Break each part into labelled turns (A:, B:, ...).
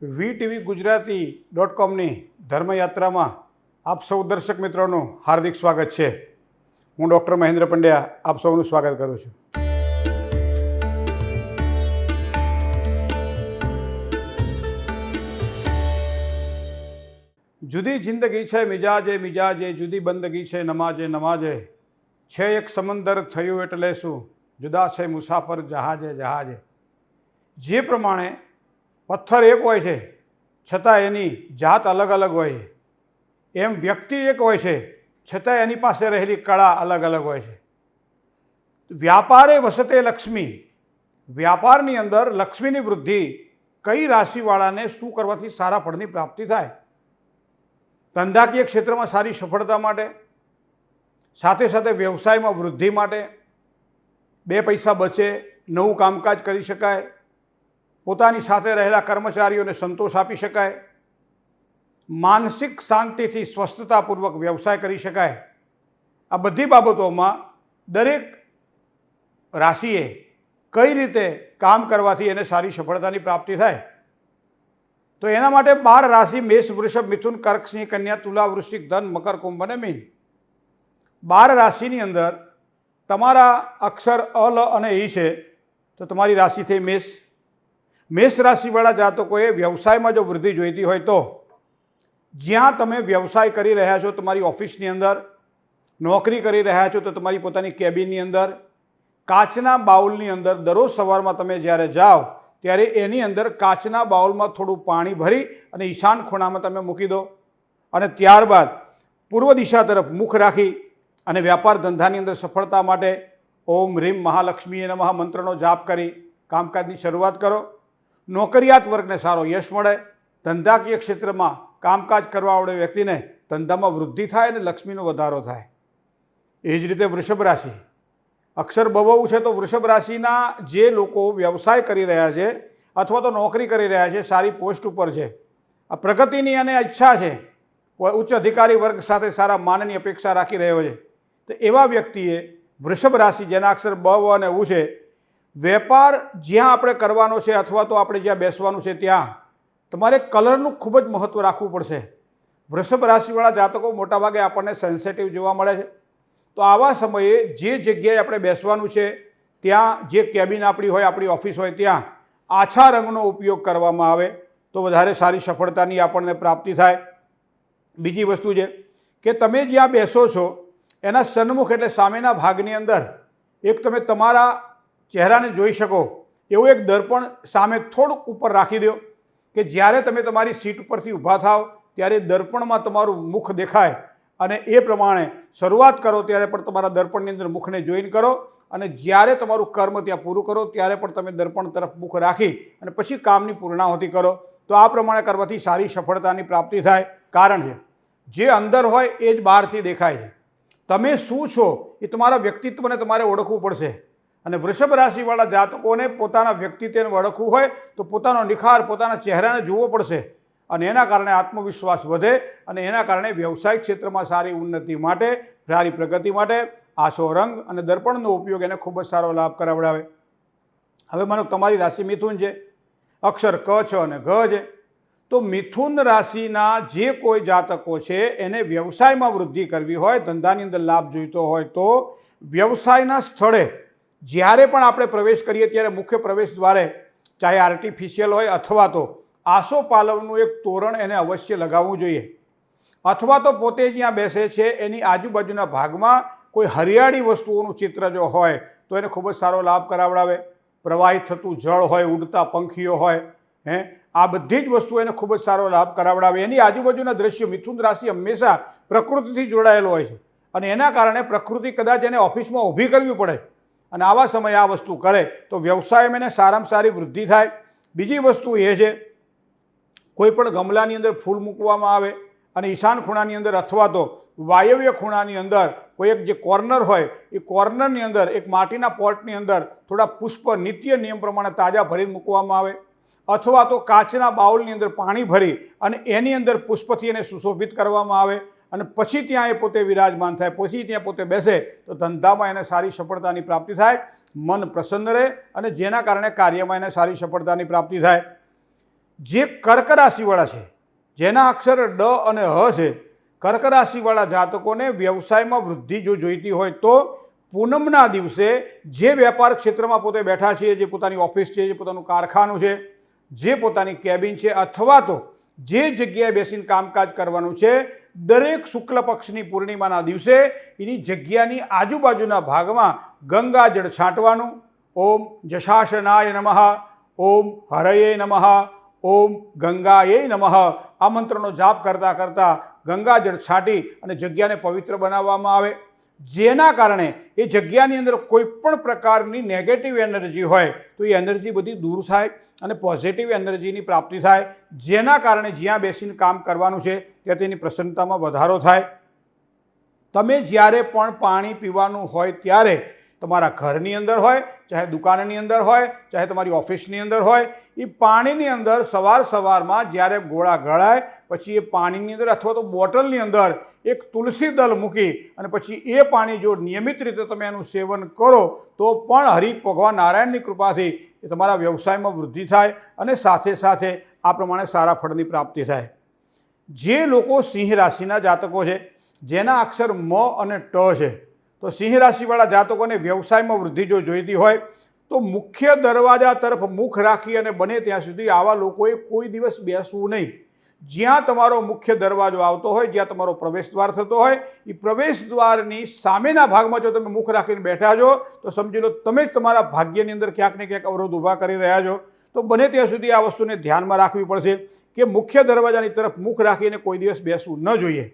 A: VTV ગુજરાતી.comની ધર્મયાત્રામાં આપ સૌ દર્શક મિત્રોનું હાર્દિક સ્વાગત છે। હું ડૉક્ટર મહેન્દ્ર પંડ્યા આપ સૌનું સ્વાગત કરું છું। જુદી જિંદગી છે મિજાજે મિજાજે, જુદી બંદગી છે નમાજે નમાજે, છે એક સમંદર થયું એટલે શું, જુદા છે મુસાફર જહાજે જહાજે। જે પ્રમાણે પથ્થર એક હોય છે છતાં એની જાત અલગ અલગ હોય છે, એમ વ્યક્તિ એક હોય છે છતાં એની પાસે રહેલી કળા અલગ અલગ હોય છે। વ્યાપારે વસતે લક્ષ્મી, વ્યાપારની અંદર લક્ષ્મીની વૃદ્ધિ કઈ રાશિવાળાને શું કરવાથી સારા ફળની પ્રાપ્તિ થાય? ધંધાકીય ક્ષેત્રમાં સારી સફળતા માટે, સાથે સાથે વ્યવસાયમાં વૃદ્ધિ માટે, બે પૈસા બચે, નવું કામકાજ કરી શકાય, પોતાની સાથે રહેલા કર્મચારીઓને સંતોષ આપી શકાય, માનસિક શાંતિથી સ્વસ્થતાપૂર્વક વ્યવસાય કરી શકાય। આ બધી બાબતોમાં દરેક રાશિએ કઈ રીતે કામ કરવાથી એને સારી સફળતાની પ્રાપ્તિ થાય, તો એના માટે 12 રાશિ મેષ, વૃષભ, મિથુન, કર્ક, સિંહ, કન્યા, તુલા, વૃશ્ચિક, ધન, મકર, કુંભ અને મીન, 12 રાશિની અંદર તમારા અક્ષર અ, લ અને ઈ છે તો તમારી રાશિ થઈ મેષ। મેષ રાશિવાળા જાતકોએ વ્યવસાયમાં જો વૃદ્ધિ જોઈતી હોય તો જ્યાં તમે વ્યવસાય કરી રહ્યા છો, તમારી ઓફિસની અંદર નોકરી કરી રહ્યા છો, તો તમારી પોતાની કેબિનની અંદર કાચના બાઉલની અંદર દરરોજ સવારમાં તમે જ્યારે જાઓ ત્યારે એની અંદર કાચના બાઉલમાં થોડું પાણી ભરી અને ઈશાન ખૂણામાં તમે મૂકી દો અને ત્યારબાદ પૂર્વ દિશા તરફ મુખ રાખી અને વ્યાપાર ધંધાની અંદર સફળતા માટે ઓમ રીમ મહાલક્ષ્મીએ નમઃ મંત્રનો જાપ કરી કામકાજની શરૂઆત કરો। નોકરિયાત વર્ગને સારો યશ મળે, ધંધાકીય ક્ષેત્રમાં કામકાજ કરવાવાળા વ્યક્તિને ધંધામાં વૃદ્ધિ થાય અને લક્ષ્મીનો વધારો થાય। એ જ રીતે વૃષભ રાશિ, અક્ષર બહુ છે તો વૃષભ રાશિના જે લોકો વ્યવસાય કરી રહ્યા છે અથવા તો નોકરી કરી રહ્યા છે, સારી પોસ્ટ ઉપર છે, આ પ્રગતિની અને ઈચ્છા છે, ઉચ્ચ અધિકારી વર્ગ સાથે સારા માનની અપેક્ષા રાખી રહ્યો છે, તો એવા વ્યક્તિએ વૃષભ રાશિ જેના અક્ષર બ, વ અને ઉ છે, વેપાર જ્યાં આપણે કરવાનો છે અથવા તો આપણે જ્યાં બેસવાનું છે ત્યાં તમારે કલરનું ખૂબ જ મહત્ત્વ રાખવું પડશે। વૃષભ રાશિવાળા જાતકો મોટાભાગે આપણને સેન્સિટિવ જોવા મળે છે, તો આવા સમયે જે જગ્યાએ આપણે બેસવાનું છે ત્યાં, જે કેબિન આપણી હોય, આપણી ઓફિસ હોય, ત્યાં આછા રંગનો ઉપયોગ કરવામાં આવે તો વધારે સારી સફળતાની આપણને પ્રાપ્તિ થાય। બીજી વસ્તુ છે કે તમે જ્યાં બેસો છો એના સન્મુખ એટલે સામેના ભાગની અંદર એક તમે તમારા ચહેરાને જોઈ શકો એવું એક દર્પણ સામે થોડુંક ઉપર રાખી દો કે જ્યારે તમે તમારી સીટ ઉપરથી ઊભા થાવ ત્યારે દર્પણમાં તમારું મુખ દેખાય અને એ પ્રમાણે શરૂઆત કરો ત્યારે પણ તમારા દર્પણની અંદર મુખને જોઈને કરો અને જ્યારે તમારું કર્મ ત્યાં પૂરું કરો ત્યારે પણ તમે દર્પણ તરફ મુખ રાખી અને પછી કામની પૂર્ણાહુતિ કરો। તો આ પ્રમાણે કરવાથી સારી સફળતાની પ્રાપ્તિ થાય। કારણ છે જે અંદર હોય એ જ બહારથી દેખાય છે। તમે શું છો એ તમારા વ્યક્તિત્વને તમારે ઓળખવું પડશે અને વૃષભ રાશિવાળા જાતકોને પોતાના વ્યક્તિત્વને ઓળખવું હોય તો પોતાનો નિખાર, પોતાના ચહેરાને જોવો પડશે અને એના કારણે આત્મવિશ્વાસ વધે અને એના કારણે વ્યવસાયિક ક્ષેત્રમાં સારી ઉન્નતિ માટે, સારી પ્રગતિ માટે આછો રંગ અને દર્પણનો ઉપયોગ એને ખૂબ જ સારો લાભ કરાવડાવે। હવે માનો તમારી રાશિ મિથુન છે, અક્ષર ક, છ અને ઘ છે, તો મિથુન રાશિના જે કોઈ જાતકો છે એને વ્યવસાયમાં વૃદ્ધિ કરવી હોય, ધંધાની અંદર લાભ જોઈતો હોય તો વ્યવસાયના સ્થળે જ્યારે પણ આપણે પ્રવેશ કરીએ ત્યારે મુખ્ય પ્રવેશ દ્વારે ચાહે આર્ટિફિશિયલ હોય અથવા તો આસોપાલવનું એક તોરણ એને અવશ્ય લગાવવું જોઈએ અથવા તો પોતે જ્યાં બેસે છે એની આજુબાજુના ભાગમાં કોઈ હરિયાળી વસ્તુઓનું ચિત્ર જો હોય તો એને ખૂબ જ સારો લાભ કરાવડાવે। પ્રવાહિત થતું જળ હોય, ઉડતા પંખીઓ હોય, આ બધી જ વસ્તુઓ એને ખૂબ જ સારો લાભ કરાવડાવે। એની આજુબાજુના દ્રશ્યો, મિથુન રાશિ હંમેશા પ્રકૃતિથી જોડાયેલો હોય છે અને એના કારણે પ્રકૃતિ કદાચ એને ઓફિસમાં ઊભી કરવી પડે અને આવા સમયે આ વસ્તુ કરે તો વ્યવસાયમાં એને સારામાં સારી વૃદ્ધિ થાય। બીજી વસ્તુ એ છે કોઈ પણ ગમલાની અંદર ફૂલ મૂકવામાં આવે અને ઈશાન ખૂણાની અંદર અથવા તો વાયવ્ય ખૂણાની અંદર કોઈ એક જે કોર્નર હોય એ કોર્નરની અંદર એક માટીના પોટની અંદર થોડા પુષ્પ નિત્ય નિયમ પ્રમાણે તાજા ભરીને મૂકવામાં આવે અથવા તો કાચના બાઉલની અંદર પાણી ભરી અને એની અંદર પુષ્પથી એને સુશોભિત કરવામાં આવે અને પછી ત્યાં એ પોતે વિરાજમાન થાય, પછી ત્યાં પોતે બેસે તો ધંધામાં એને સારી સફળતાની પ્રાપ્તિ થાય, મન પ્રસન્ન રહે અને જેના કારણે કાર્યમાં એને સારી સફળતાની પ્રાપ્તિ થાય। જે કર્ક રાશિવાળા છે, જેના અક્ષર ડ અને હ છે, કર્ક રાશિવાળા જાતકોને વ્યવસાયમાં વૃદ્ધિ જો જોઈતી હોય તો પૂનમના દિવસે જે વેપાર ક્ષેત્રમાં પોતે બેઠા છે, જે પોતાની ઓફિસ છે, જે પોતાનું કારખાનું છે, જે પોતાની કેબિન છે, અથવા તો જે જગ્યાએ બેસીને કામકાજ કરવાનું છે, દરેક શુક્લ પક્ષની પૂર્ણિમાના દિવસે એની જગ્યાની આજુબાજુના ભાગમાં ગંગાજળ છાંટવાનું. ઓમ જશાસનાય નમઃ, ઓમ હરયે નમઃ, ઓમ ગંગાયે નમઃ આ મંત્રનો જાપ કરતાં કરતાં ગંગાજળ છાંટી અને જગ્યાને પવિત્ર બનાવવામાં આવે, જેના કારણે એ જગ્યાની અંદર કોઈ પણ પ્રકારની નેગેટિવ એનર્જી હોય તો એ એનર્જી બધી દૂર થાય અને પોઝિટિવ એનર્જીની પ્રાપ્તિ થાય, જેના કારણે જ્યાં બેસીને કામ કરવાનું છે ત્યાં તેની પ્રસન્નતામાં વધારો થાય. તમે જ્યારે પણ પાણી પીવાનું હોય ત્યારે તમારા ઘરની અંદર હોય, ચાહે દુકાનની અંદર હોય, ચાહે તમારી ઓફિસની અંદર હોય, એ પાણીની અંદર સવારમાં જ્યારે ગોળા ગળાય પછી એ પાણીની અંદર અથવા તો બોટલની અંદર એક તુલસી દળ મૂકી અને પછી એ પાણી જો નિયમિત રીતે તમે એનું સેવન કરો તો પણ હરિ ભગવાન નારાયણની કૃપાથી એ તમારા વ્યવસાયમાં વૃદ્ધિ થાય અને સાથે સાથે આ પ્રમાણે સારા ફળની પ્રાપ્તિ થાય. જે લોકો સિંહ રાશિના જાતકો છે, જેના અક્ષર મ અને ટ છે, તો સિંહ રાશિવાળા જાતકોને વ્યવસાયમાં વૃદ્ધિ જો જોઈતી હોય તો મુખ્ય દરવાજા તરફ મુખ રાખી અને બને ત્યાં સુધી આવા લોકોએ કોઈ દિવસ બેસવું નહીં. જ્યાં તમારો મુખ્ય દરવાજો આવતો હોય, જ્યાં તમારો પ્રવેશદ્વાર થતો હોય, એ પ્રવેશદ્વારની સામેના ભાગમાં જો તમે મુખ રાખીને બેઠા છો તો સમજી લો તમે જ તમારા ભાગ્યની અંદર ક્યાંક ને ક્યાંક અવરોધ ઊભા કરી રહ્યા છો. તો બને ત્યાં સુધી આ વસ્તુને ધ્યાનમાં રાખવી પડશે કે મુખ્ય દરવાજાની તરફ મુખ રાખીને કોઈ દિવસ બેસવું ન જોઈએ.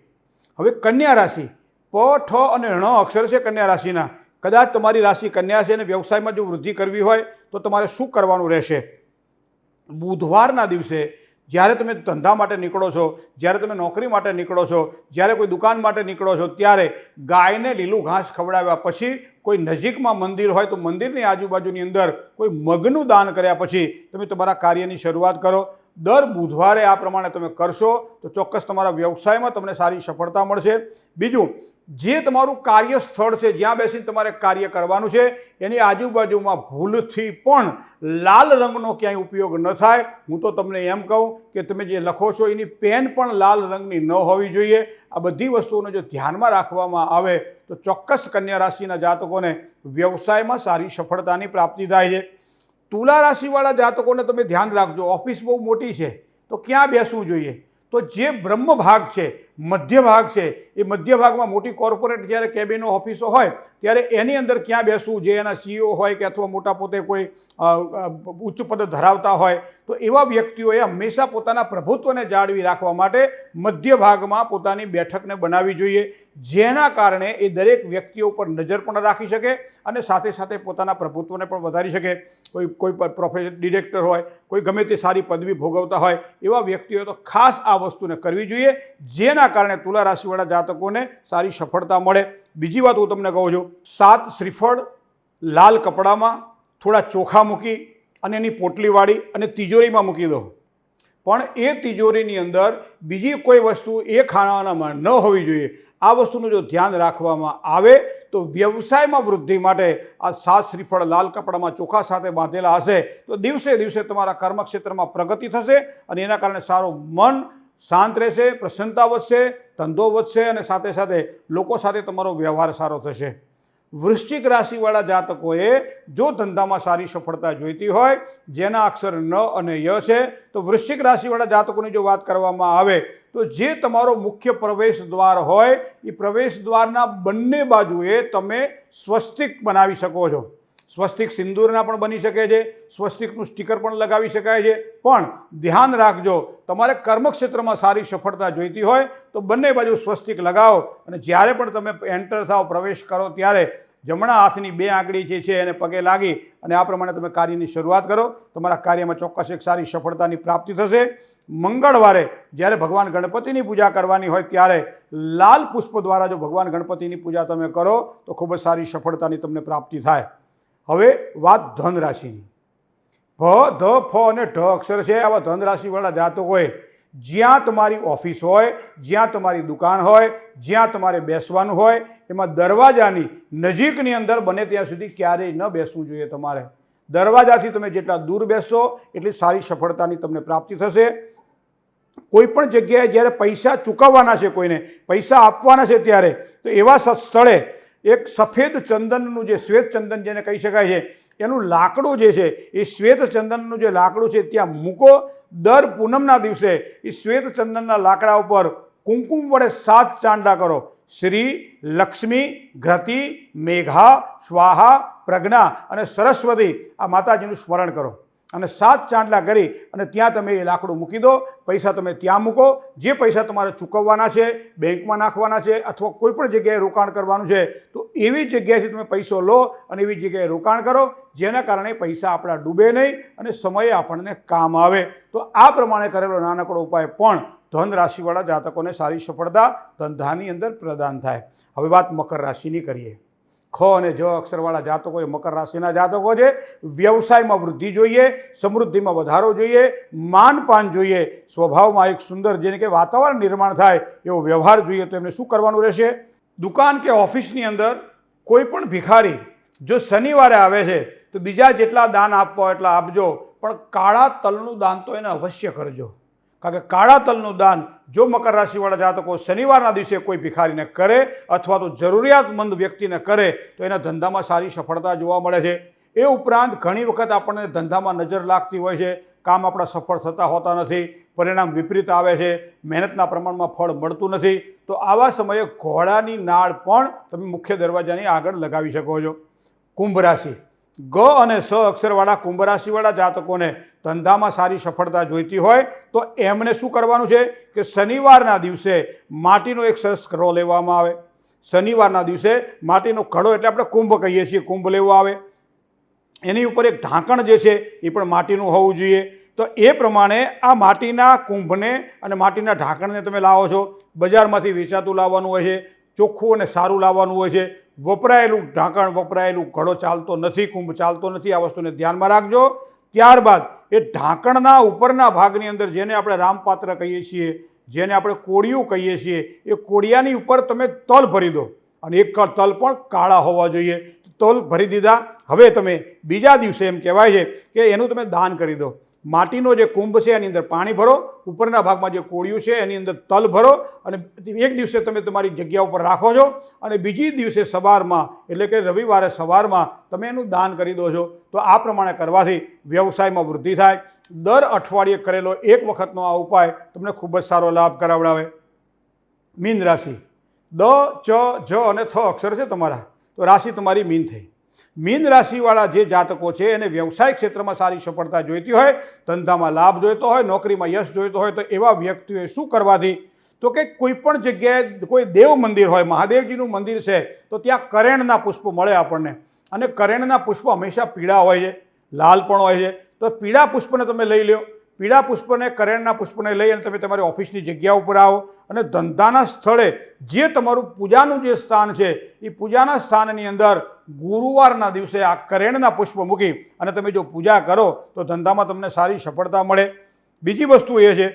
A: હવે કન્યા રાશિ, પ, ઠ અને ણ અક્ષર છે કન્યા રાશિના. કદાચ તમારી રાશિ કન્યા છે અને વ્યવસાયમાં જો વૃદ્ધિ કરવી હોય તો તમારે શું કરવાનું રહેશે? બુધવારના દિવસે જ્યારે તમે ધંધા માટે નીકળો છો, જ્યારે તમે નોકરી માટે નીકળો છો, જ્યારે કોઈ દુકાન માટે નીકળો છો, ત્યારે ગાયને લીલું ઘાસ ખવડાવ્યા પછી કોઈ નજીકમાં મંદિર હોય તો મંદિરની આજુબાજુની અંદર કોઈ મગનું દાન કર્યા પછી તમે તમારા કાર્યની શરૂઆત કરો. દર બુધવારે આ પ્રમાણે તમે કરશો તો ચોક્કસ તમારા વ્યવસાયમાં તમને સારી સફળતા મળશે. બીજું, જે તમારું કાર્યસ્થળ છે, જ્યાં બેસીને તમારે કાર્ય કરવાનું છે, એની આજુબાજુમાં ભૂલથી પણ લાલ રંગનો ક્યાંય ઉપયોગ ન થાય. હું તો તમને એમ કહું કે તમે જે લખો છો એની પેન પણ લાલ રંગની ન હોવી જોઈએ. આ બધી વસ્તુઓને જો ધ્યાનમાં રાખવામાં આવે તો ચોક્કસ કન્યા રાશિના જાતકોને વ્યવસાયમાં સારી સફળતાની પ્રાપ્તિ થાય છે. તુલા રાશિવાળા જાતકોને તમે ધ્યાન રાખજો, ઓફિસ બહુ મોટી છે તો ક્યાં બેસવું જોઈએ? તો જે બ્રહ્મ ભાગ છે, મધ્ય ભાગ છે, એ મધ્ય ભાગમાં મોટી કોર્પોરેટ જ્યારે કેબિનો ઓફિસો હોય ત્યારે એની અંદર ક્યાં બેસવું? જે એના સીઈઓ હોય કે અથવા મોટા પોતે કોઈ ઉચ્ચ પદ ધરાવતા હોય તો એવા વ્યક્તિઓએ હંમેશા પોતાના પ્રભુત્વને જાળવી રાખવા માટે મધ્ય ભાગમાં પોતાની બેઠકને બનાવવી જોઈએ, જેના કારણે એ દરેક વ્યક્તિઓ પર નજર પણ રાખી શકે અને સાથે સાથે પોતાના પ્રભુત્વને પણ વધારી શકે. કોઈ પ્રોફેસર, ડિરેક્ટર હોય, કોઈ ગમે તે સારી પદવી ભોગવતા હોય, એવા વ્યક્તિઓએ તો ખાસ આ વસ્તુને કરવી જોઈએ, જેના કારણે તુલા રાશિવાળા જાતકોને સારી સફળતા મળે. બીજી વાત હું તમને કહું છું, 7 શ્રીફળ લાલ કપડામાં થોડા ચોખા મૂકી અને એની પોટલી વાળી અને તિજોરીમાં મૂકી દો. પણ એ તિજોરીની અંદર બીજી કોઈ વસ્તુ એ ખાનામાં ન હોવી જોઈએ. આ વસ્તુનું જો ધ્યાન રાખવામાં આવે તો વ્યવસાયમાં વૃદ્ધિ માટે આ 7 શ્રીફળ લાલ કપડામાં ચોખા સાથે બાંધેલા હશે તો દિવસે દિવસે તમારા કર્મક્ષેત્રમાં પ્રગતિ થશે અને એના કારણે સારું મન શાંત રહેશે, પ્રસન્નતા વધશે, ધંધો વધશે અને સાથે સાથે લોકો સાથે તમારો વ્યવહાર સારો થશે. વૃશ્ચિક રાશિવાળા જાતકોએ જો ધંધામાં સારી સફળતા જોઈતી હોય, જેના અક્ષર ન અને ય છે, તો વૃશ્ચિક રાશિવાળા જાતકોની જો વાત કરવામાં આવે તો જે તમારો મુખ્ય પ્રવેશ દ્વાર હોય એ પ્રવેશ દ્વારના બંને બાજુએ તમે સ્વસ્તિક બનાવી શકો છો. સ્વસ્તિક સિંદૂરના પણ બની શકે છે, સ્વસ્તિકનું સ્ટીકર પણ લગાવી શકાય છે. પણ ધ્યાન રાખજો, તમારે કર્મક્ષેત્રમાં સારી સફળતા જોઈતી હોય તો બંને બાજુ સ્વસ્તિક લગાવો અને જ્યારે પણ તમે એન્ટર થાવ, પ્રવેશ કરો, ત્યારે જમણા હાથની 2 આંગળી જે છે એને પગે લાગી અને આ પ્રમાણે તમે કાર્યની શરૂઆત કરો. તમારા કાર્યમાં ચોક્કસ એક સારી સફળતાની પ્રાપ્તિ થશે. મંગળવારે જ્યારે ભગવાન ગણપતિની પૂજા કરવાની હોય ત્યારે લાલ પુષ્પ દ્વારા જો ભગવાન ગણપતિની પૂજા તમે કરો તો ખૂબ જ સારી સફળતાની તમને પ્રાપ્તિ થાય. હવે વાત ધન રાશિની. ભ, ધ, ફ અને ઢ અક્ષર છે. આવા ધન રાશિવાળા જાતકોએ જ્યાં તમારી ઓફિસ હોય, જ્યાં તમારી દુકાન હોય, જ્યાં તમારે બેસવાનું હોય, એમાં દરવાજાની નજીકની અંદર બને ત્યાં સુધી ક્યારેય ન બેસવું જોઈએ. તમારે દરવાજાથી તમે જેટલા દૂર બેસશો એટલી સારી સફળતાની તમને પ્રાપ્તિ થશે. કોઈ પણ જગ્યાએ જ્યારે પૈસા ચૂકવવાના છે, કોઈને પૈસા આપવાના છે, ત્યારે તો એવા સ્થળે એક સફેદ ચંદનનું જે શ્વેત ચંદન જેને કહી શકાય છે, એનું લાકડું જે છે એ શ્વેત ચંદનનું જે લાકડું છે ત્યાં મૂકો. દર પૂનમના દિવસે એ શ્વેત ચંદનના લાકડા ઉપર કુમકુમ વડે 7 ચાંદલા કરો. શ્રી, લક્ષ્મી, ઘ્રતિ, મેઘા, સ્વાહા, પ્રજ્ઞા અને સરસ્વતી આ માતાજીનું સ્મરણ કરો અને 7 ચાંદલા કરી અને ત્યાં તમે એ લાકડું મૂકી દો. પૈસા તમે ત્યાં મૂકો. જે પૈસા તમારે ચૂકવવાના છે, બેંકમાં નાખવાના છે અથવા કોઈ પણ જગ્યાએ રોકાણ કરવાનું છે, તો એવી જગ્યાએથી તમે પૈસો લો અને એવી જગ્યાએ રોકાણ કરો, જેના કારણે પૈસા આપણા ડૂબે નહીં અને સમયે આપણને કામ આવે. તો આ પ્રમાણે કરેલો નાનકડો ઉપાય પણ ધન રાશિવાળા જાતકોને સારી સફળતા ધંધાની અંદર પ્રદાન થાય. હવે વાત મકર રાશિની કરીએ. ખ અને જ અક્ષરવાળા જાતકો એ મકર રાશિના જાતકો છે. વ્યવસાયમાં વૃદ્ધિ જોઈએ, સમૃદ્ધિમાં વધારો જોઈએ, માનપાન જોઈએ, સ્વભાવમાં એક સુંદર જેને કે વાતાવરણ નિર્માણ થાય એવો વ્યવહાર જોઈએ. તો એમને શું કરવાનું રહેશે? દુકાન કે ઓફિસની અંદર કોઈ પણ ભિખારી જો શનિવારે આવે છે તો બીજા જેટલા દાન આપવા એટલા આપજો, પણ કાળા તલનું દાન તો એને અવશ્ય કરજો. કારણ કે કાળા તલનું દાન જો મકર રાશિવાળા જાતકો શનિવારના દિવસે કોઈ ભિખારીને કરે અથવા તો જરૂરિયાતમંદ વ્યક્તિને કરે તો એના ધંધામાં સારી સફળતા જોવા મળે છે. એ ઉપરાંત ઘણી વખત આપણને ધંધામાં નજર લાગતી હોય છે, કામ આપણા સફળ થતા હોતા નથી, પરિણામ વિપરીત આવે છે, મહેનતના પ્રમાણમાં ફળ મળતું નથી. તો આવા સમયે ઘોડાની નાળ પણ તમે મુખ્ય દરવાજાની આગળ લગાવી શકો છો. કુંભ રાશિ. ગ અને સ અક્ષરવાળા કુંભ રાશિવાળા જાતકોને ધંધામાં સારી સફળતા જોઈતી હોય તો એમને શું કરવાનું છે કે શનિવારના દિવસે માટીનો એક સરસ ઘડો લેવામાં આવે. શનિવારના દિવસે માટીનો ઘડો એટલે આપણે કુંભ કહીએ છીએ, કુંભ લેવો આવે. એની ઉપર એક ઢાંકણ જે છે એ પણ માટીનું હોવું જોઈએ. તો એ પ્રમાણે આ માટીના કુંભને અને માટીના ઢાંકણને તમે લાવો છો. બજારમાંથી વેચાતું લાવવાનું હોય છે, ચોખ્ખું અને સારું લાવવાનું હોય છે. વપરાયેલું ઢાંકણ, વપરાયેલું ઘડો ચાલતો નથી, કુંભ ચાલતો નથી. આ વસ્તુને ધ્યાનમાં રાખજો. ત્યારબાદ એ ઢાંકણના ઉપરના ભાગની અંદર જેને આપણે રામપાત્ર કહીએ છીએ, જેને આપણે કોળિયું કહીએ છીએ, એ કોળિયાની ઉપર તમે તલ ભરી દો અને એક તલ પણ કાળા હોવા જોઈએ. તલ ભરી દીધા. હવે તમે બીજા દિવસે એમ કહેવાય છે કે એનું તમે દાન કરી દો. માટીનો જે કુંભ છે એની અંદર પાણી ભરો, ઉપરના ભાગમાં જે કોળિયું છે એની અંદર તલ ભરો અને એક દિવસે તમે તમારી જગ્યા ઉપર રાખો છો અને બીજી દિવસે સવારમાં એટલે કે રવિવારે સવારમાં તમે એનું દાન કરી દો છો. તો આ પ્રમાણે કરવાથી વ્યવસાયમાં વૃદ્ધિ થાય. દર અઠવાડિયે કરેલો એક વખતનો આ ઉપાય તમને ખૂબ જ સારો લાભ કરાવડાવે. મીન રાશિ. દ, ચ, જ અને થ અક્ષર છે તમારા, તો રાશિ તમારી મીન થઈ. મીન રાશિવાળા જે જાતકો છે એને વ્યવસાયિક ક્ષેત્રમાં સારી સફળતા જોઈતી હોય, ધંધામાં લાભ જોઈતો હોય, નોકરીમાં યશ જોઈતો હોય, તો એવા વ્યક્તિઓએ શું કરવાથી? તો કે કોઈ પણ જગ્યાએ કોઈ દેવ મંદિર હોય, મહાદેવજીનું મંદિર છે, તો ત્યાં કરેણના પુષ્પ મળે આપણને. અને કરેણના પુષ્પ હંમેશા પીળા હોય છે, લાલ પણ હોય છે. તો પીળા પુષ્પને તમે લઈ લો. પીળા પુષ્પને, કરેણના પુષ્પને લઈ અને તમે તમારી ઓફિસની જગ્યા ઉપર આવો અને ધંધાના સ્થળે જે તમારું પૂજાનું જે સ્થાન છે એ પૂજાના સ્થાનની અંદર ગુરુવારના દિવસે આ કરેણના પુષ્પ મૂકી અને તમે જો પૂજા કરો તો ધંધામાં તમને સારી સફળતા મળે. બીજી વસ્તુ એ છે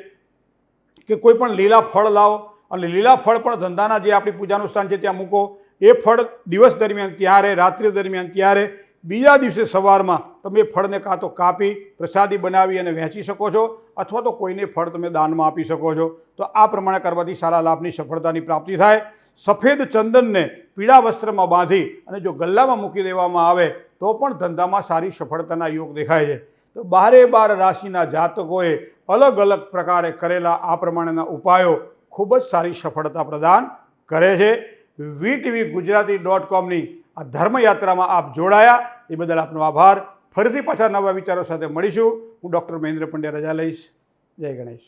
A: કે કોઈ પણ લીલા ફળ લાવો અને લીલા ફળ પણ ધંધાના જે આપણી પૂજાનું સ્થાન છે ત્યાં મૂકો. એ ફળ દિવસ દરમિયાન ત્યાં રહે, રાત્રિ દરમિયાન ત્યાં રહે. બીજા દિવસે સવારમાં તમે ફળને કાં તો કાપી પ્રસાદી બનાવી અને વહેંચી શકો છો અથવા તો કોઈને ફળ તમે દાનમાં આપી શકો છો. તો આ પ્રમાણે કરવાથી સારા લાભની સફળતાની પ્રાપ્તિ થાય. સફેદ ચંદનને પીળા વસ્ત્રમાં બાંધી અને જો ગલ્લામાં મૂકી દેવામાં આવે તો પણ ધંધામાં સારી સફળતાના યોગ દેખાય છે. તો 12 રાશિના જાતકોએ અલગ અલગ પ્રકારે કરેલા આ પ્રમાણેના ઉપાયો ખૂબ જ સારી સફળતા પ્રદાન કરે છે. VTV-Gujarati.comની આ ધર્મયાત્રામાં આપ જોડાયા એ બદલ આપનો આભાર. ફરીથી પાછા નવા વિચારો સાથે મળીશું. હું ડૉક્ટર મહેન્દ્ર પંડ્યા રજા લઈશ. જય ગણેશ.